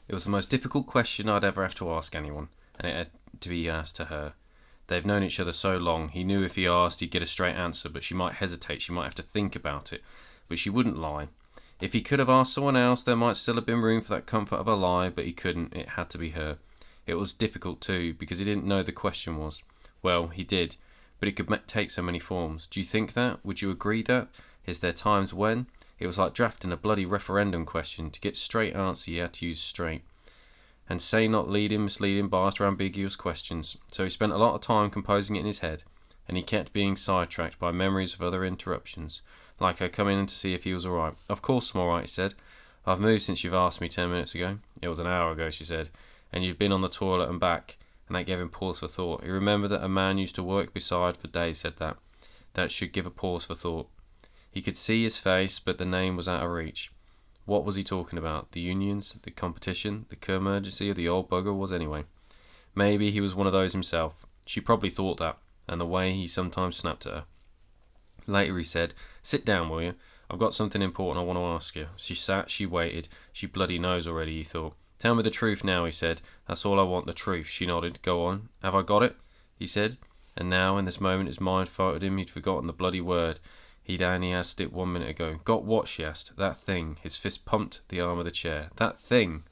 It was the most difficult question I'd ever have to ask anyone, and it had to be asked to her. They've known each other so long, he knew if he asked he'd get a straight answer, but she might hesitate, she might have to think about it, but she wouldn't lie. If he could have asked someone else, there might still have been room for that comfort of a lie, but he couldn't, it had to be her. It was difficult too, because he didn't know the question was. Well, he did, but it could take so many forms. Do you think that? Would you agree that? Is there times when? It was like drafting a bloody referendum question. To get straight answer, you had to use straight. And say not leading, misleading, biased or ambiguous questions. So he spent a lot of time composing it in his head, and he kept being sidetracked by memories of other interruptions, like her coming in to see if he was alright. Of course I'm alright, he said. I've moved since you've asked me 10 minutes ago. It was an hour ago, she said. And you've been on the toilet and back. And that gave him pause for thought. He remembered that a man used to work beside for days said that. That should give a pause for thought. He could see his face, but the name was out of reach. What was he talking about? The unions? The competition? The emergency of the old bugger was anyway. Maybe he was one of those himself. She probably thought that, and the way he sometimes snapped at her. Later he said, "Sit down, will you? I've got something important I want to ask you." She sat, she waited. She bloody knows already, he thought. "Tell me the truth now," he said. "That's all I want, the truth." She nodded. "Go on. Have I got it?" he said. And now, in this moment, his mind photoed him. He'd forgotten the bloody word. He'd only asked it 1 minute ago. "Got what?" she asked. "That thing." His fist pumped the arm of the chair. "That thing.